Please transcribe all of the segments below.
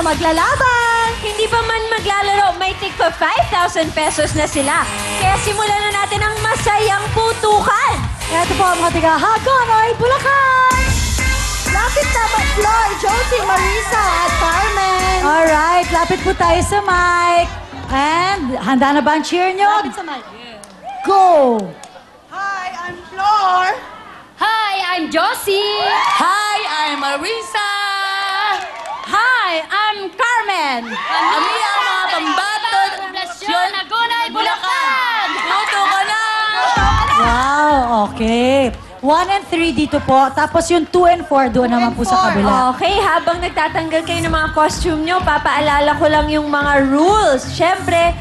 maglalaban. Hindi pa man maglalaro, may tig pa 5,000 pesos na sila. Kaya simulan na natin ang masayang putukan. Ito po ang mga tiga Hagonoy, Bulacan. Lapit na ba, Flor, Josie, Marisa, at Carmen? Alright, lapit po tayo sa mic. And, handa na ba ang cheer nyo? Lapit sa mic. Go! Hi, I'm Flor. Hi, I'm Josie. Hi, I'm Marisa. Hi, I'm Carmen. Kami ang mga pambatod Poblasyon Hagonoy, Bulacan. Puto ka na! Wow, okay. 1 and 3 dito po. Tapos yung 2 and 4 doon naman po sa kabila. Okay, habang nagtatanggal kayo ng mga costume nyo, papaalala ko lang yung mga rules. Siyempre,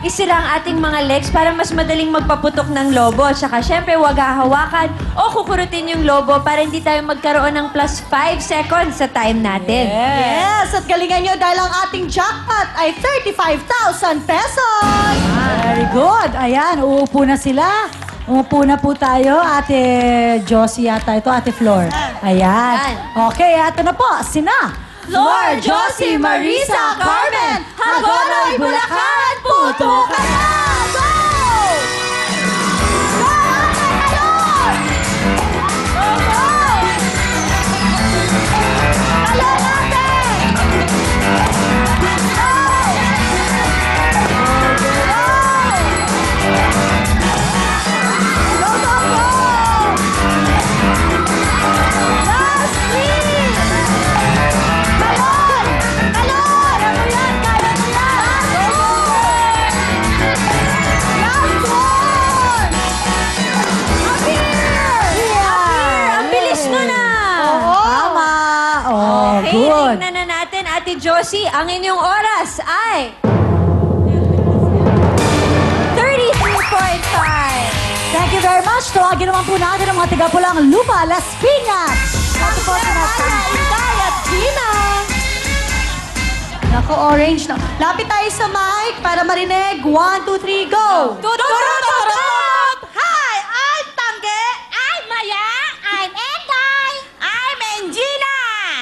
isira ang ating mga legs para mas madaling magpaputok ng lobo. Tsaka siyempre, huwag hahawakan o kukurutin yung lobo para hindi tayo magkaroon ng plus 5 seconds sa time natin. Yes, at galingan nyo dahil ang ating jackpot ay 35,000 pesos. Very good. Ayan, uupo na sila. Umupo na po tayo, Ate Josie yata ito, Ate Flor. Ayan. Okay, ito na po, sina Flor, Josie, Marisa, Carmen, Hagonoy, Bulacan, puto ka na! Go! Go, Talon! Go, go! Talon natin! Go! Go, go, go! Last three! Talon! Talon! Ano yan? Kaya mo yan! Go! Last one! Appear! Appear! Ang bilis mo na! Tama. Oh, Okay, good. tingnan na natin, Ate Josie, ang inyong oras ay 33.5. Thank you very much. Tawagin naman po natin ang mga tiga-pulang Lupa, Las Piñas. Ito po Inday at Gina. Naku, orange na. Lapit tayo sa mic para marinig. 1, 2, 3, go! Tuturut! Hi, I'm Tangge. I'm Maya. I'm Engay. I'm Engina.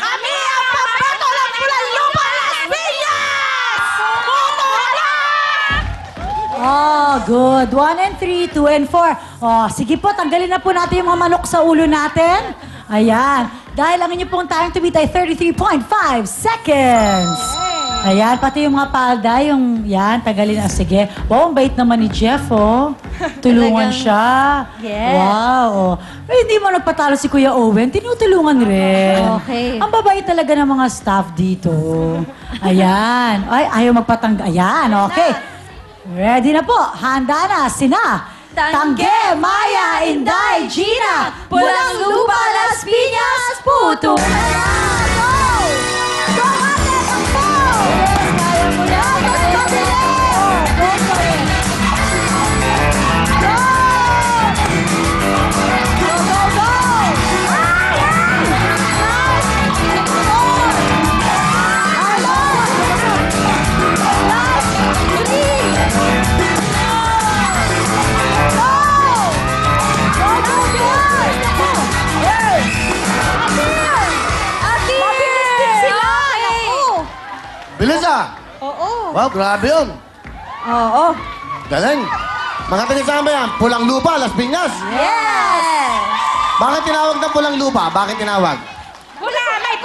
Kami ang pambato ng Pulang Lupa, Las Piñas! Puto na! Oh, good. 1 and 3, 2 and 4. Oh, sige po, tanggalin na po natin yung mga manok sa ulo natin. Ayan. Dahil ang inyo pong time to beat ay 33.5 seconds. Ayan, pati yung mga palda, yung yan, tagalin na. Sige. Wow, ang bait naman ni Jeff, oh. Tulungan siya. Yes. Wow, oh. Eh, hindi mo nagpatalo si Kuya Owen, tinutulungan rin. Okay. Ang babait talaga ng mga staff dito. Ayan. Ay, ayaw magpatanggal. Ayan, okay. Ready na po. Handa na sina Tangge, Maya, Inday, Gina, Pulang Lupa, Las Piñas, puto na na! Go! Go, ate! Takbo! Yes, kaya mo yan! Kaya mo yan! Go for it! Go! Go, go, go! Ayan! Last four! Last three! Bilis ah! Oo. Wow, grabe yun. Oo. Galing. Mga taga-saan ba yan? Pulang Lupa, Las Piñas. Yes! Bakit tinawag na Pulang Lupa? Bakit tinawag? Wala, may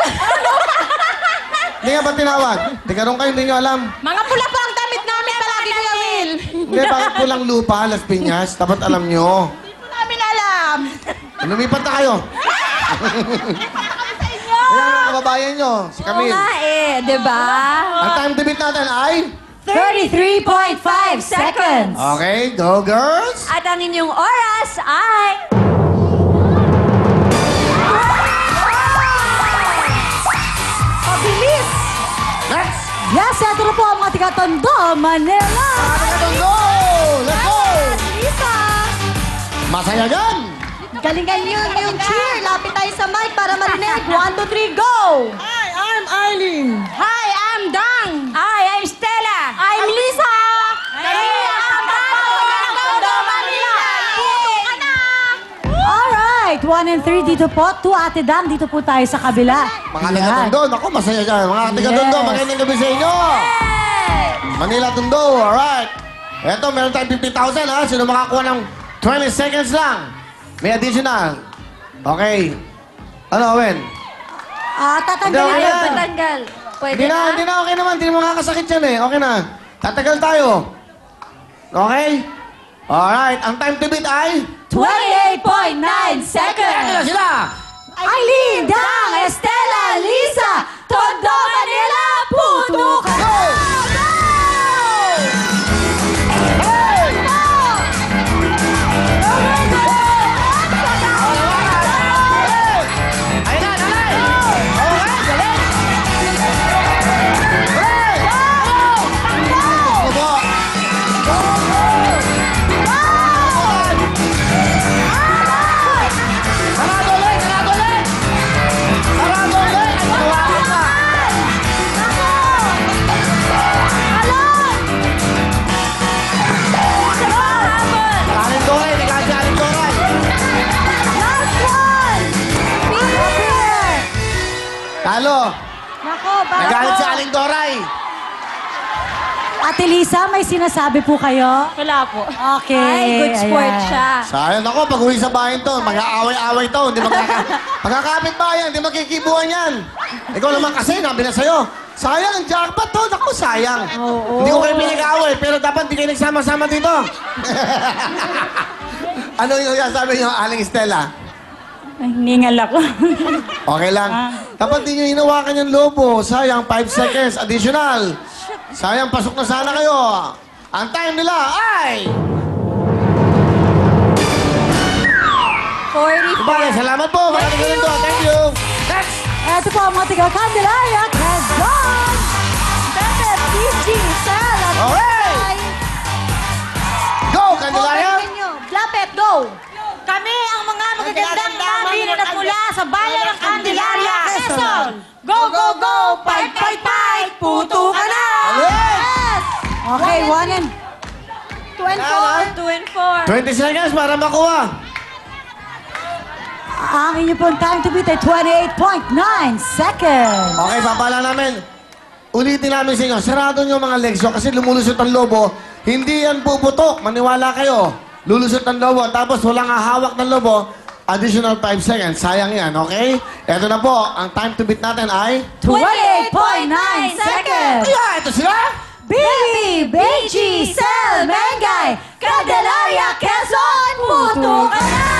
Hindi nga ba tinawag? Tingnan kayo, hindi nyo alam. Mga pula pa ang damit namin palagi, Kuya Will. Hindi, bakit Pulang Lupa, Las Piñas? Dapat alam nyo. Hindi po namin alam. Lumipat na kayo. Ayan ang kababayan nyo, si Oo Camille. nga eh, di ba? Ang time to beat natin ay... 33.5 seconds. Okay, go girls! At ang inyong oras ay... Pabilis! Next! Yes, ito na po ang mga tiga-Tondo, Manila. Go! Let's go! Lisa! Masaya yan! Galingan niyo yung cheer. Lapit tayo sa mic para marinig. 1, 2, 3, go! Hi, I'm Eileen. Hi, I'm Dang. Hi, I'm Stella. I'm Lisa. Kami ang pambato ng Tondo, Manila. Puto ka na! Alright, 1 and 3 dito po. 2 Ate Dang, dito po tayo sa kabila. Mga Ayan. taga-Tondo, ako masaya dyan. Mga taga-Tondo, Yes. magandang gabi sa inyo. Manila, Tondo, alright. Eto, meron tayong 50,000 ha. Sino makakuha ng 20 seconds lang? May additional. Okay. Ano, Owen? Tatanggalin Hindi, na. okay. Patanggal. Pwede Hindi na, okay naman. Hindi mo makakasakit yan eh. Okay na. Tatagal tayo. Okay? Alright, ang time to beat ay... 28.9 seconds. Sila, sila! Aileen, Dang, Estela, Lisa, Tondo, Manila, puto ka na! Ayun na, dali! Okay, galing! Hey! Go! Sarado ulit! Sarado ulit! Sarado ulit! Tawakan ka! Alin Doray! Ikaw si Alin Doray! Talo! Nako, Nagalit si Aling Doray! Ate Lisa, may sinasabi po kayo? Wala po. Okay. Ay, good sport ayan. siya. Sayang ako, pag uwi sa bahay to, mag-aaway-aaway to, hindi magkakapit bayan, hindi magkikibuhan yan. Ikaw naman kasi, nabi na sa'yo, sayang, jackpot to, naku, sayang. Hindi ko kayo pinag-aaway, pero dapat hindi kayo nagsama-sama dito. Ano yung sabi niyo, Aling Estela? Hiningal ako. Okay lang. Dapat di nyo hinawakan yung lobo. Sayang, 5 seconds, additional. Sayang, pasok na sana kayo. Ang time nila ay... 44. Bye, salamat po. Maraming galing to. Thank you. Next! Ito po ang mga taga Candelaria, Quezon! Pepe, PG, Sal, at Okay! Go, Candelaria! Lapet, go! Kami ang mga magagandang dami na nagmula sa bayan ng Candelaria, Quezon! Go, go, go! Fight, fight, fight! Puto ka na! Yes! Okay, 1 and... 2 and 4. 20 seconds para makuha. Ang inyo pong time to beat ay 28.9 seconds. Okay, papala namin. Ulitin namin sa inyo. Sarado nyo mga legs nyo kasi lumulusot ang lobo. Hindi yan puputok. Maniwala kayo. Lulusot ang lobo. Tapos walang hawak ng lobo. Additional 5 seconds. Sayang yan, okay? Eto na po. Ang time to beat natin ay... 28.9 seconds. Yeah, ito sila! Bibi, Beiji, Sel, Mengay, Candelaria, Quezon, puto ka na!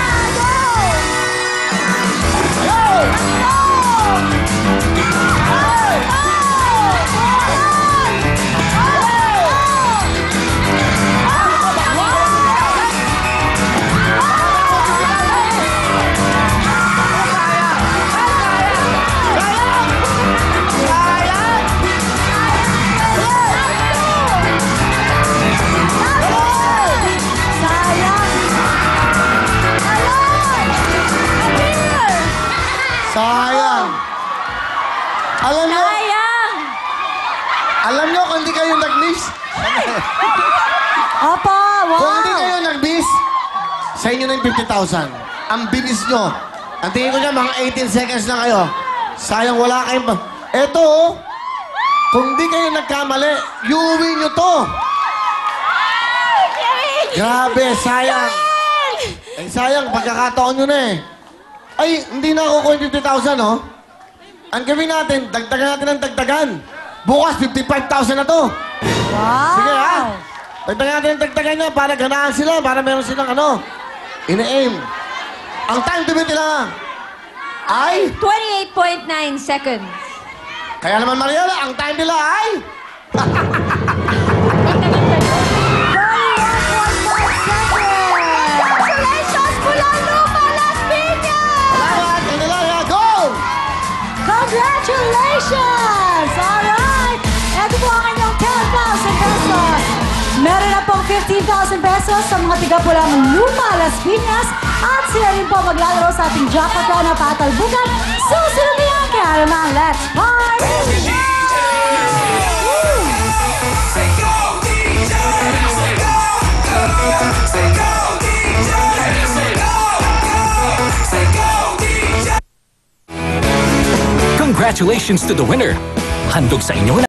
Sayang! Alam nyo kung hindi kayo nag-miss? Opo, Kung hindi wow! kayo nag-miss, sa inyo na yung 50,000. Ang bilis nyo. Ang tingin ko niya, mga 18 seconds na kayo. Sayang, wala kayong... Eto, oh. Kung di kayo nagkamali, iuwi nyo to. Grabe, sayang. Eh, sayang, pagkakataon nyo na eh. Ay, hindi na ako yung 50,000, oh. Ang gawin natin, dagdagan natin ang dagdagan. Bukas, 55,000 na to. Wow! Sige, ha? Dagdagan natin ang dagdagan niya para ganahan sila, para meron silang ano, ina-aim. Ang time to beat nila ay... 28.9 seconds. Kaya naman, Mariela, ang time nila ay... 31.5 seconds! Congratulations, Bulalupa, Las Piñas! Salamat, Candelaria, go! Congratulations! Alright! Ito po ang inyong 10,000 pesos. Meron na pong 15,000 pesos sa mga tiga-pulang Lupa, Las Piñas. At sila rin po maglalaro sa ating jackpot na patalbukan. Susunod na yan, kaya naman, let's party! Say go, DJ! Say go, DJ! Say go, Congratulations to the winner! Handog sa inyo